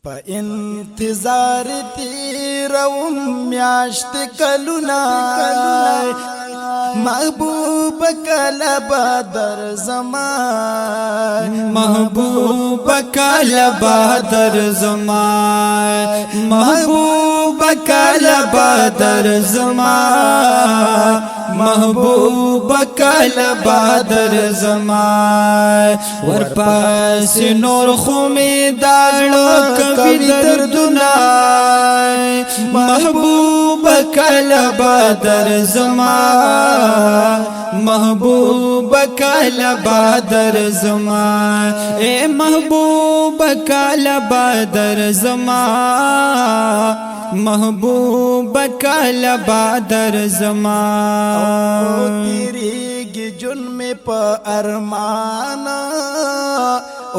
په انتظار تیروم میاشت کلونه محبوب کله بدر زمان محبوب کله بدر زمان محبوب کله بدر زمان محبوب کله بدر زمان ورپس نور خومی داړو کبي دردونه محبوب کله بدر زمان محبوب کله بدر زمان اے محبوب کله بدر زمان محبوب کله بدر زمان تیریږي جون میں په ارمانا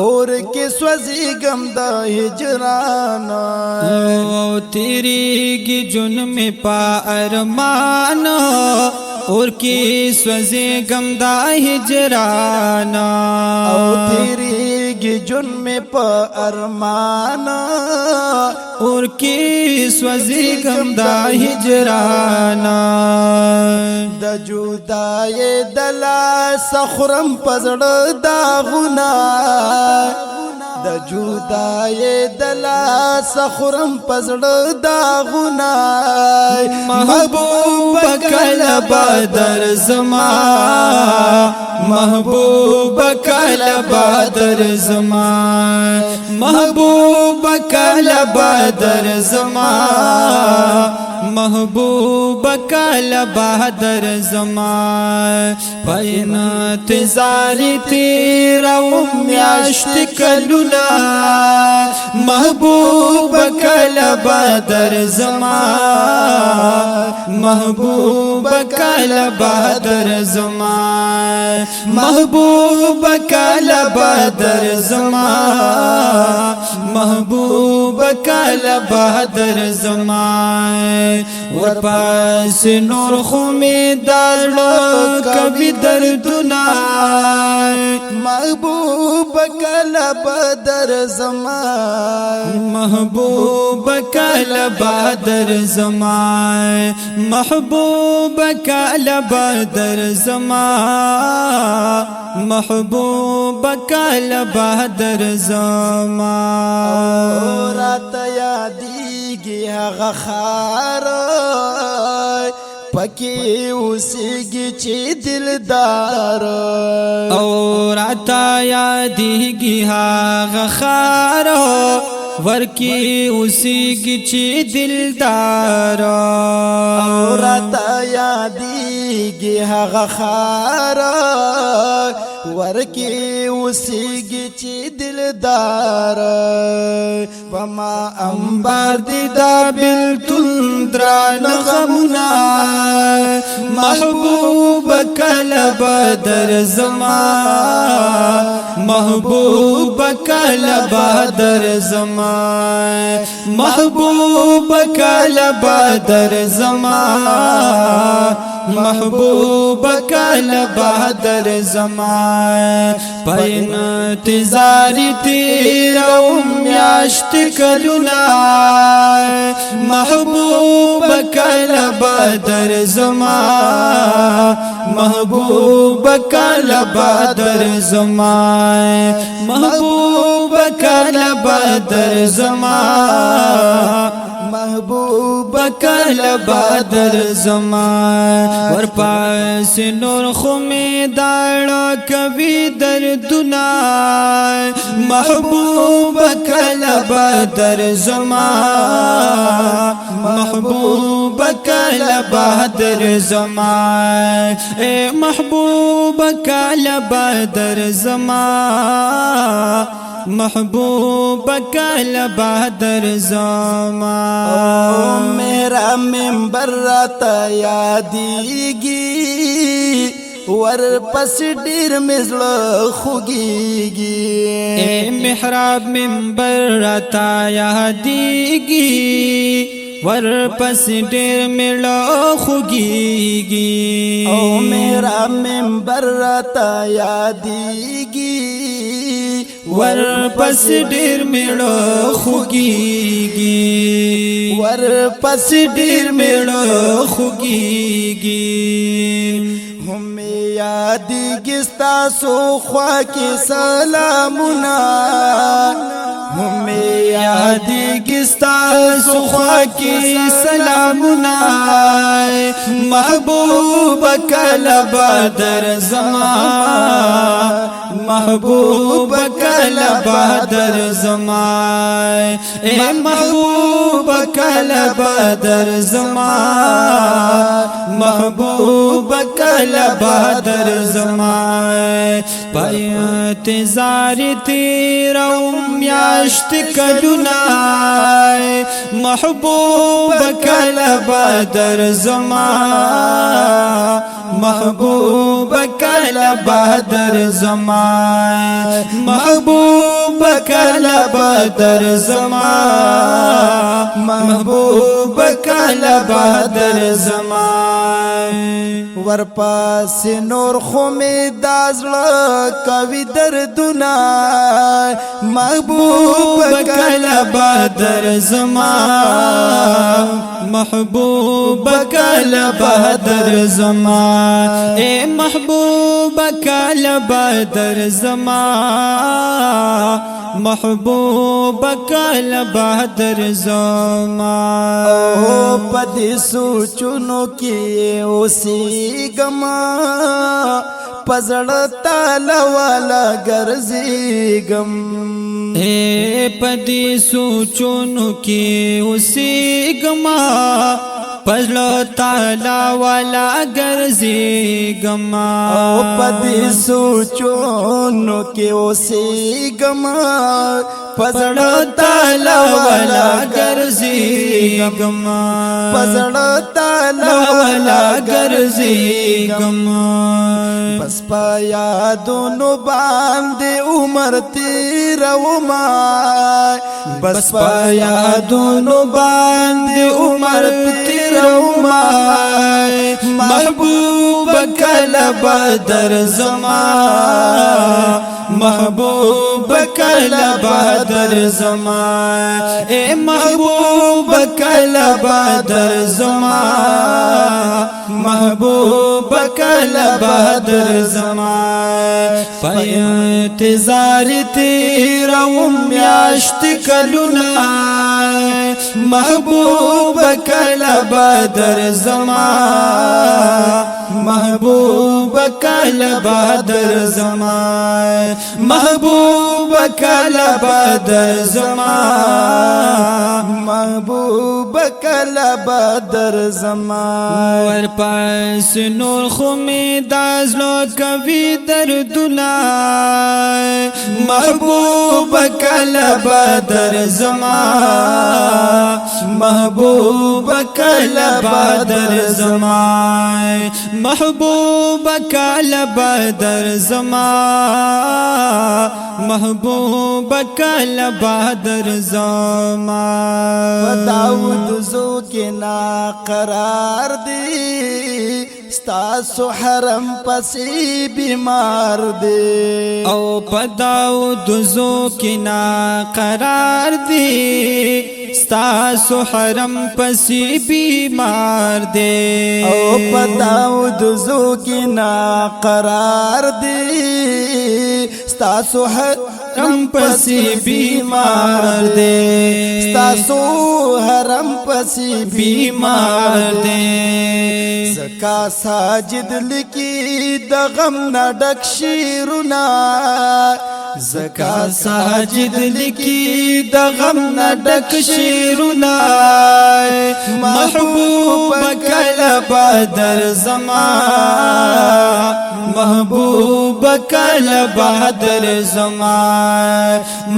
اور کے سوزیگم دا ہجران او تیریږي جون میں په ارمان اور کی سوزیگم دا ہجران او تیریږي جون میں په ارمان اور کی سوزیگم دا ہجران د جدای دلا سخرم پزړه داغونه د جدای دلا سخرم پزړه داغونه محبوب کله بدر زمان محبوب کله بدر زمان محبوب کله بدر زمان محبوب کله بدر زمان په انتظار تیروم میاشت کلونه محبوب کله بدر زمان محبوب کله بدر زمان محبوب کله بدر زمان محبوب کله بدر زمان ورپس نور خومی داړو کبي دردونه محبوب کله بدر زمان محبوب کله بدر زمان محبوب کله بدر زمان محبوب کله بدر زمان رات یادیږي هغه خار پکې اوسېږي چې دلدار او راته یادېږي هغه خار ورکی اوسېږي چې دلدار او راته یادېږي هغه خار ورکی اوسېږي چې دلدار پما انبار دي دا بلتون دران غمونه محبوب کله بدر زمان محبوب کله بدر زمان محبوب کله بدر زمان محبوب کله بدر زمان په انتظار تیروم میاشت کلونه محبوب کله بدر زمان محبوب کله بدر زمان محبوب کله بدر زمان محبوب کله بدر زمان ورپس نور خومی داړو کبي دردونه محبوب کله بدر زمان محبوب کله بدر زمان اے محبوب کله بدر زمان محبوب کله بدر زمان میرا منبر راته یادېږي ورپس ډېر مزړه خوږېږي اے محراب منبر راته یادېږي ورپس ډېر مزړه خوږېږي او میرا منبر راته یادېږي ورپس ډیر میړه خوږیږي ورپس ډیر میړه خوږیږي هم یادېږي ستاسو خوا کې سلامونه هم یادېږي ستاسو خوا کې سلامونه محبوب کله به درځما محبوب کله به درځما اے محبوب کله به درځما محبوب کله به درځما په انتظار تیروم میاشت کلونه محبوب کله به درځما محبوب کله به درځما محبوب کله به درځما محبوب کله به درځما ورپس نور خو می دازړه کوي دردونه محبوب کله به درځما محبوب کله به درځما اے محبوب کله به درځما محبوب کله به درځما او پدې سوچونو کې اوسېږم پزړه تاله والا ګرځېږم اے پدې سوچونو کې اوسېږم پزړه تاله والا ګرځېږم او پدې سوچونو کې اوسېږم پزړه تاله والا ګرځېږم پزړه تاله والا ګرځېږم بس په یادونو باندې عمر تېروما بس په یادونو باندې عمر تېروما محبوب کله به درځما محبوب کله به درځما اے محبوب کله به درځما محبوب کله به درځما په انتظار تیروم میاشت کلونه محبوب کله به درځما محبوب کله به درځما محبوب کله به درځما محبوب کله به درځما ورپس نور خو می دازلو کوي دردونه محبوب کله به درځما محبوب کله به درځما محبوب کله به درځما محبوب کله به درځما داود زو کې نا قرار دی ستاسو حرم پسې بیمار دی او پداود زو کې نا قرار دی ستاسو حرم پسې بیمار دی او پداود زو کې نا قرار دی ستاسو حرم پسې بیمار دی ستاسو حرم پسې بیمار دی زکا ساجد لکی د غم نه ډک شیرونه زکا ساجد لکی د غم نه ډک شیرونه محبوب کله به درځما محبوب کله به درځما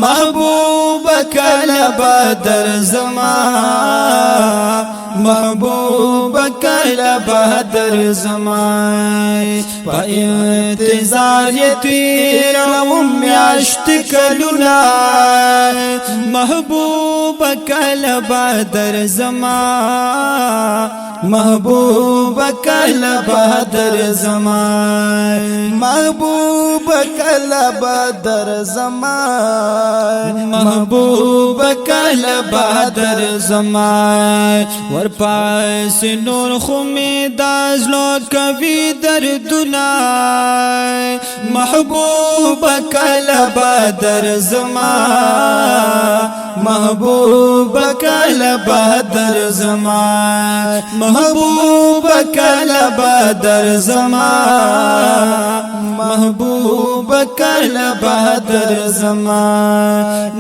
محبوب کله به درځما محبوب کله کله بهادر زما په انتظار یې تیروم میاشت کلونه محبوب کله بهادر زما محبوب کله بهادر زما محبوب کله بهادر زما محبوب کله بهادر زما ور پاس نور خو می دازلو کوي دردونه محبوب کله بهادر زما محبوب کله بهادر زما محبوب کله بهادر زما محبوب کله بهادر زما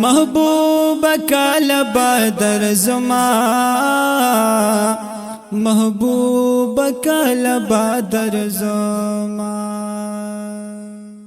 محبوب کله بهادر زما محبوب کله بهادر زما